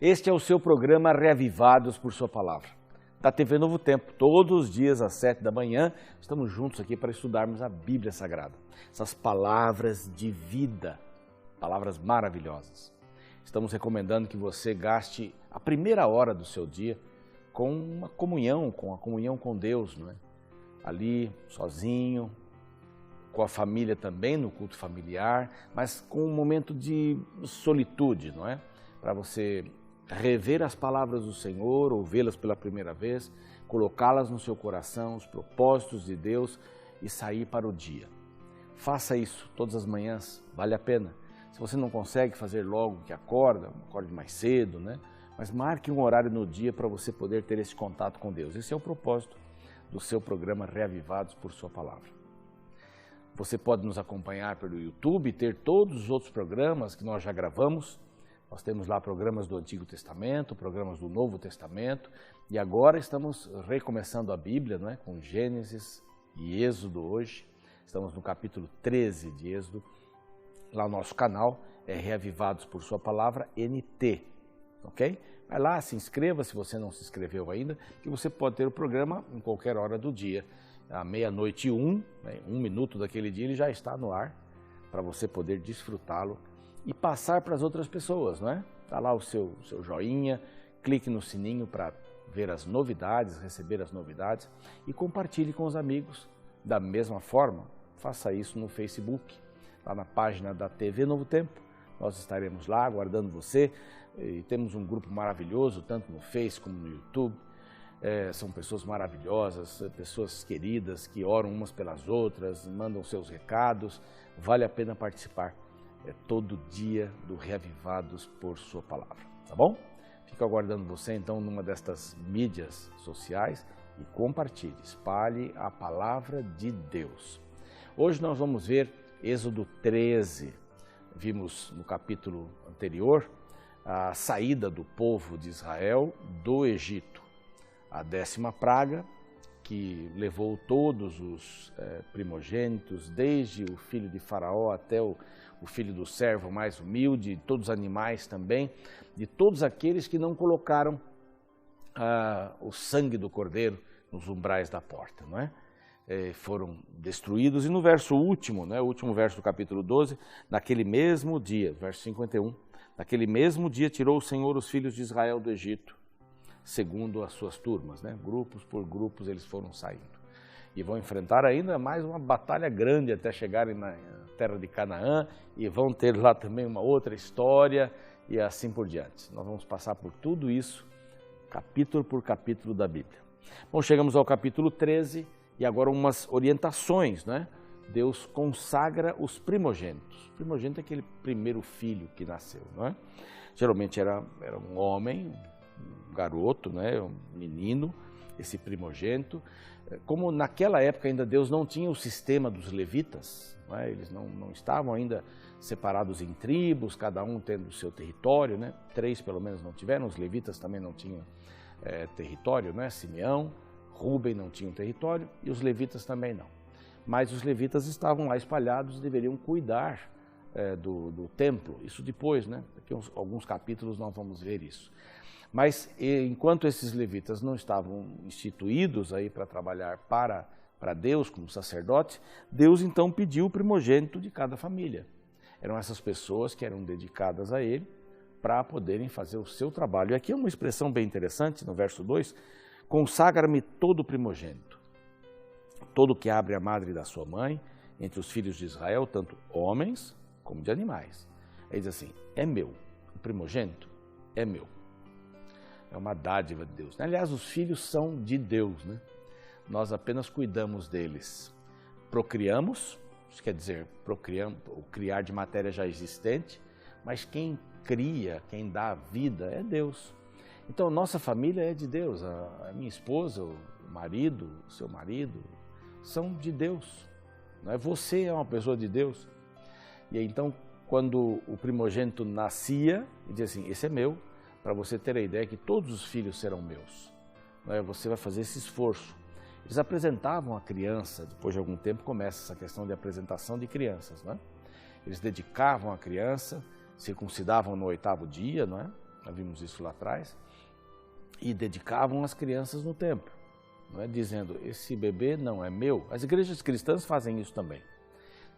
Este é o seu programa Reavivados por Sua Palavra. Da TV Novo Tempo, todos os dias às 7 da manhã, estamos juntos aqui para estudarmos a Bíblia Sagrada. Essas palavras de vida, palavras maravilhosas. Estamos recomendando que você gaste a primeira hora do seu dia com uma comunhão, com a comunhão com Deus, não é? Ali, sozinho, com a família também, no culto familiar, mas com um momento de solitude, não é? Para você rever as palavras do Senhor, ouvi-las pela primeira vez, colocá-las no seu coração, os propósitos de Deus e sair para o dia. Faça isso todas as manhãs, vale a pena. Se você não consegue fazer logo que acorde mais cedo, né? Mas marque um horário no dia para você poder ter esse contato com Deus. Esse é o propósito do seu programa Reavivados por Sua Palavra. Você pode nos acompanhar pelo YouTube, ter todos os outros programas que nós já gravamos. Nós temos lá programas do Antigo Testamento, programas do Novo Testamento e agora estamos recomeçando a Bíblia, não é? Com Gênesis e Êxodo hoje. Estamos no capítulo 13 de Êxodo. Lá o nosso canal é Reavivados por Sua Palavra NT, ok? Vai lá, se inscreva se você não se inscreveu ainda, que você pode ter o programa em qualquer hora do dia. À meia-noite e um minuto daquele dia ele já está no ar para você poder desfrutá-lo e passar para as outras pessoas, não é? Dá lá o seu joinha, clique no sininho para ver as novidades, receber as novidades e compartilhe com os amigos. Da mesma forma, faça isso no Facebook, lá na página da TV Novo Tempo. Nós estaremos lá aguardando você e temos um grupo maravilhoso, tanto no Face como no YouTube. São pessoas maravilhosas, pessoas queridas que oram umas pelas outras, mandam seus recados. Vale a pena participar. É todo dia do Reavivados por Sua Palavra, tá bom? Fico aguardando você então numa destas mídias sociais e compartilhe, espalhe a palavra de Deus. Hoje nós vamos ver Êxodo 13. Vimos no capítulo anterior a saída do povo de Israel do Egito. A 10ª praga, que levou todos os primogênitos, desde o filho de Faraó até o filho do servo mais humilde, todos os animais também, de todos aqueles que não colocaram o sangue do cordeiro nos umbrais da porta, não é? Foram destruídos. E no verso último, né, o último verso do capítulo 12, naquele mesmo dia, verso 51, naquele mesmo dia tirou o Senhor os filhos de Israel do Egito, segundo as suas turmas, né? Grupos por grupos eles foram saindo. E vão enfrentar ainda mais uma batalha grande até chegarem na terra de Canaã e vão ter lá também uma outra história e assim por diante. Nós vamos passar por tudo isso, capítulo por capítulo da Bíblia. Bom, chegamos ao capítulo 13 e agora umas orientações, né? Deus consagra os primogênitos. O primogênito é aquele primeiro filho que nasceu, não é? Geralmente era um homem, um garoto, né? Um menino, esse primogênito. Como naquela época ainda Deus não tinha o sistema dos levitas, não é? Eles não estavam ainda separados em tribos, cada um tendo o seu território, né? 3 pelo menos não tiveram, os levitas também não tinham território, né? Simeão, Rúben não tinha um território e os levitas também não. Mas os levitas estavam lá espalhados e deveriam cuidar do templo, isso depois, né? Daqui a alguns capítulos nós vamos ver isso. Mas enquanto esses levitas não estavam instituídos aí para trabalhar para Deus como sacerdote, Deus então pediu o primogênito de cada família. Eram essas pessoas que eram dedicadas a ele para poderem fazer o seu trabalho. E aqui é uma expressão bem interessante no verso 2, consagra-me todo o primogênito, todo que abre a madre da sua mãe, entre os filhos de Israel, tanto homens como de animais. Ele diz assim, é meu, o primogênito é meu. É uma dádiva de Deus. Aliás, os filhos são de Deus, né? Nós apenas cuidamos deles. Procriamos, isso quer dizer, procriamos, ou criar de matéria já existente, mas quem cria, quem dá a vida é Deus. Então, nossa família é de Deus. A minha esposa, o marido, o seu marido, são de Deus. Não é? Você é uma pessoa de Deus. E então, quando o primogênito nascia, ele dizia assim, esse é meu. Para você ter a ideia que todos os filhos serão meus. Você vai fazer esse esforço. Eles apresentavam a criança, depois de algum tempo começa essa questão de apresentação de crianças, né? Eles dedicavam a criança, circuncidavam no 8º dia, não é? nós vimos isso lá atrás, e dedicavam as crianças no templo, não é? Dizendo, esse bebê não é meu. As igrejas cristãs fazem isso também.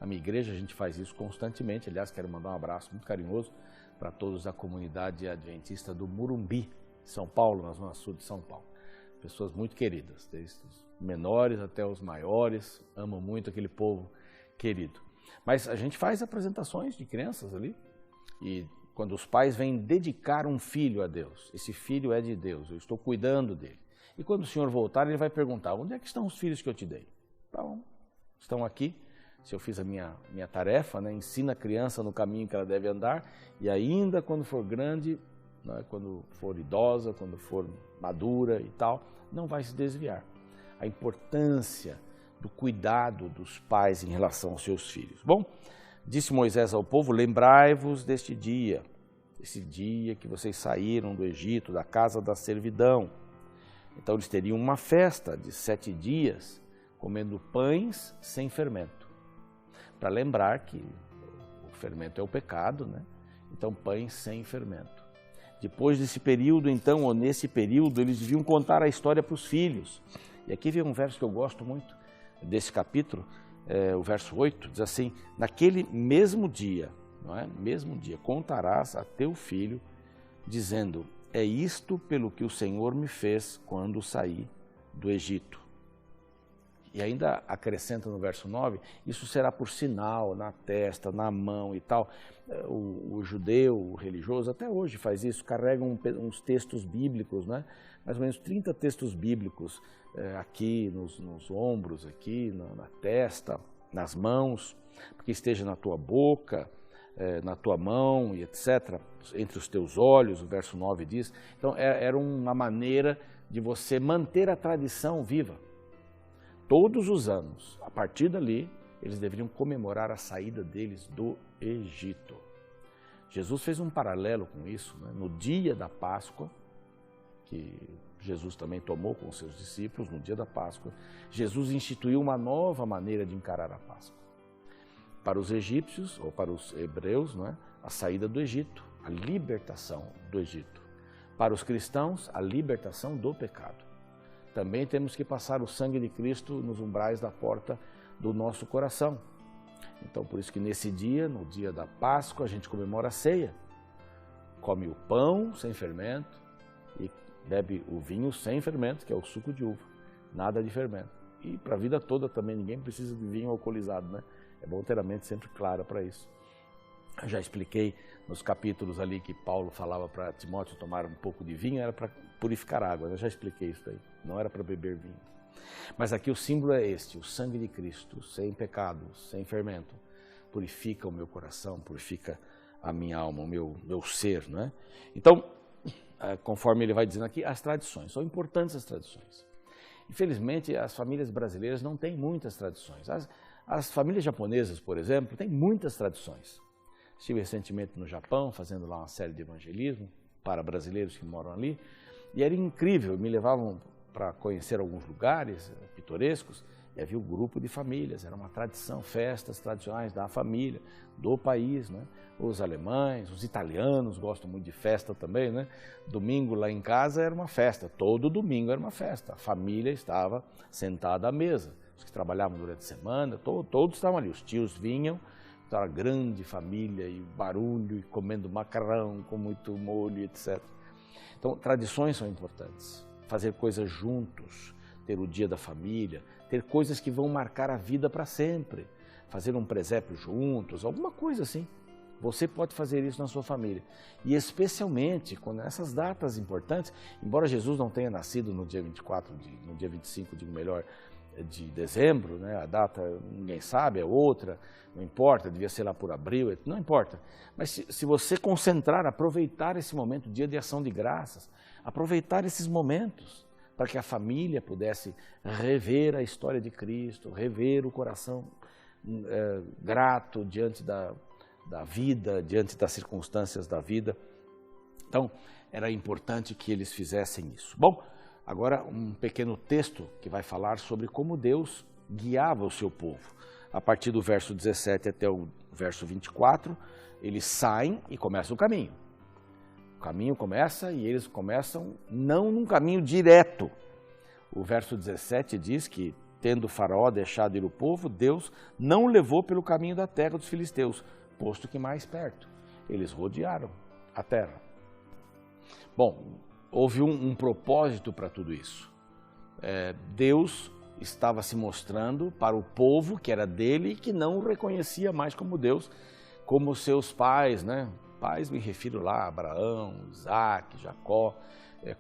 Na minha igreja a gente faz isso constantemente. Aliás, quero mandar um abraço muito carinhoso para todos da comunidade adventista do Morumbi, São Paulo, na zona sul de São Paulo. Pessoas muito queridas, desde os menores até os maiores, amam muito aquele povo querido. Mas a gente faz apresentações de crianças ali, e quando os pais vêm dedicar um filho a Deus, esse filho é de Deus, eu estou cuidando dele. E quando o Senhor voltar, ele vai perguntar, onde é que estão os filhos que eu te dei? Então, estão aqui. Se eu fiz a minha tarefa, né, ensina a criança no caminho que ela deve andar, e ainda quando for grande, né, quando for idosa, quando for madura e tal, não vai se desviar. A importância do cuidado dos pais em relação aos seus filhos. Bom, disse Moisés ao povo, lembrai-vos deste dia, esse dia que vocês saíram do Egito, da casa da servidão. Então eles teriam uma festa de 7 dias, comendo pães sem fermento. Para lembrar que o fermento é o pecado, né? Então pães sem fermento. Depois desse período, então, ou nesse período, eles deviam contar a história para os filhos. E aqui vem um verso que eu gosto muito desse capítulo, o verso 8, diz assim, naquele mesmo dia, não é? Mesmo dia, contarás a teu filho, dizendo, é isto pelo que o Senhor me fez quando saí do Egito. E ainda acrescenta no verso 9, isso será por sinal na testa, na mão e tal. O judeu, o religioso, até hoje faz isso, carrega uns textos bíblicos, né? Mais ou menos 30 textos bíblicos aqui nos ombros, aqui na testa, nas mãos, porque esteja na tua boca, na tua mão e etc., entre os teus olhos, o verso 9 diz. Então era uma maneira de você manter a tradição viva. Todos os anos, a partir dali, eles deveriam comemorar a saída deles do Egito. Jesus fez um paralelo com isso, né? No dia da Páscoa, que Jesus também tomou com os seus discípulos, no dia da Páscoa, Jesus instituiu uma nova maneira de encarar a Páscoa. Para os egípcios, ou para os hebreus, não é? A saída do Egito, a libertação do Egito. Para os cristãos, a libertação do pecado. Também temos que passar o sangue de Cristo nos umbrais da porta do nosso coração. Então, por isso que nesse dia, no dia da Páscoa, a gente comemora a ceia. Come o pão sem fermento e bebe o vinho sem fermento, que é o suco de uva. Nada de fermento. E para a vida toda também, ninguém precisa de vinho alcoolizado, né? É bom ter a mente sempre clara para isso. Eu já expliquei nos capítulos ali que Paulo falava para Timóteo tomar um pouco de vinho, era para purificar água. Eu já expliquei isso daí, não era para beber vinho. Mas aqui o símbolo é este, o sangue de Cristo, sem pecado, sem fermento, purifica o meu coração, purifica a minha alma, o meu ser, não é? Então, conforme ele vai dizendo aqui, as tradições, são importantes as tradições. Infelizmente, as famílias brasileiras não têm muitas tradições. As famílias japonesas, por exemplo, têm muitas tradições. Estive recentemente no Japão, fazendo lá uma série de evangelismo para brasileiros que moram ali, e era incrível, me levavam para conhecer alguns lugares pitorescos, e havia um grupo de famílias, era uma tradição, festas tradicionais da família, do país, né? Os alemães, os italianos gostam muito de festa também, né? Domingo lá em casa era uma festa, todo domingo era uma festa, a família estava sentada à mesa, os que trabalhavam durante a semana, todos estavam ali, os tios vinham, então era grande família e barulho, e comendo macarrão com muito molho, etc. Então, tradições são importantes, fazer coisas juntos, ter o dia da família, ter coisas que vão marcar a vida para sempre, fazer um presépio juntos, alguma coisa assim. Você pode fazer isso na sua família. E especialmente quando essas datas importantes, embora Jesus não tenha nascido no dia 24, no dia 25, digo melhor, de dezembro, né? A data ninguém sabe, é outra, não importa, devia ser lá por abril, não importa. Mas se você concentrar, aproveitar esse momento, dia de ação de graças, aproveitar esses momentos para que a família pudesse rever a história de Cristo, rever o coração grato diante da vida, diante das circunstâncias da vida. Então, era importante que eles fizessem isso. Bom, agora um pequeno texto que vai falar sobre como Deus guiava o seu povo. A partir do verso 17 até o verso 24, eles saem e começam o caminho. caminho começa e eles começam não num caminho direto. O verso 17 diz que, tendo Faraó deixado ir o povo, Deus não o levou pelo caminho da terra dos filisteus, posto que mais perto. Eles rodearam a terra. Bom, houve um propósito para tudo isso. Deus estava se mostrando para o povo que era dele e que não o reconhecia mais como Deus, como seus pais, né? Pais, me refiro lá a Abraão, Isaac, Jacó,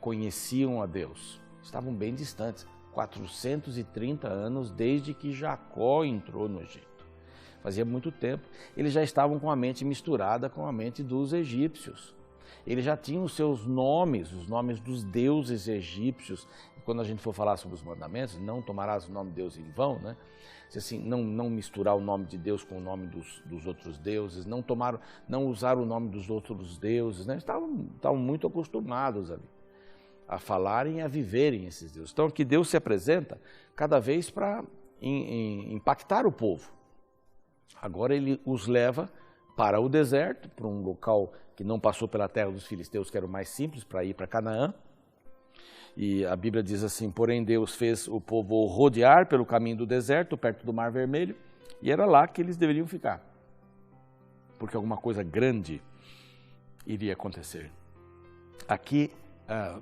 conheciam a Deus. Estavam bem distantes, 430 anos desde que Jacó entrou no Egito. Fazia muito tempo. Eles já estavam com a mente misturada com a mente dos egípcios. Eles já tinham os seus nomes, os nomes dos deuses egípcios. Quando a gente for falar sobre os mandamentos, não tomarás o nome de Deus em vão, né? Assim, não misturar o nome de Deus com o nome dos outros deuses, não usar o nome dos outros deuses, né? Estavam muito acostumados ali a falarem e a viverem esses deuses. Então aqui Deus se apresenta cada vez para impactar o povo. Agora ele os leva para o deserto, para um local que não passou pela terra dos filisteus, que era o mais simples, para ir para Canaã. E a Bíblia diz assim, porém Deus fez o povo rodear pelo caminho do deserto, perto do Mar Vermelho, e era lá que eles deveriam ficar, porque alguma coisa grande iria acontecer. Aqui,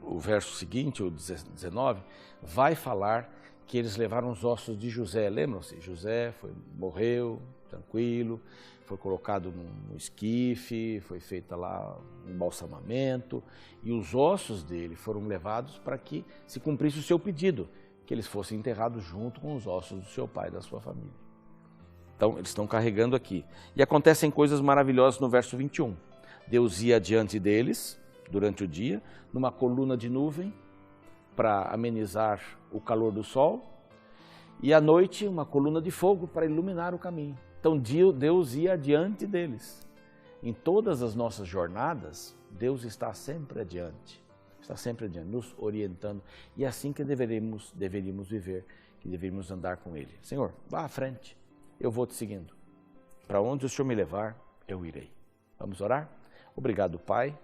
o verso seguinte, o 19, vai falar que eles levaram os ossos de José. Lembram-se? José morreu, tranquilo, foi colocado no esquife, foi feito lá um embalsamamento, e os ossos dele foram levados para que se cumprisse o seu pedido, que eles fossem enterrados junto com os ossos do seu pai e da sua família. Então, eles estão carregando aqui. E acontecem coisas maravilhosas no verso 21. Deus ia diante deles, durante o dia, numa coluna de nuvem, para amenizar o calor do sol, e à noite uma coluna de fogo para iluminar o caminho. Então Deus ia adiante deles. Em todas as nossas jornadas, Deus está sempre adiante, nos orientando. E é assim que deveríamos viver, que deveríamos andar com Ele. Senhor, vá à frente, eu vou te seguindo. Para onde o Senhor me levar, eu irei. Vamos orar? Obrigado, Pai,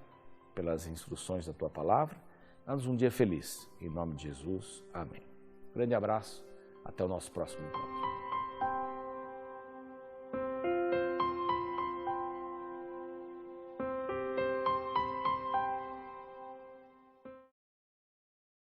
pelas instruções da Tua Palavra. Dá-nos um dia feliz. Em nome de Jesus, amém. Grande abraço, até o nosso próximo encontro.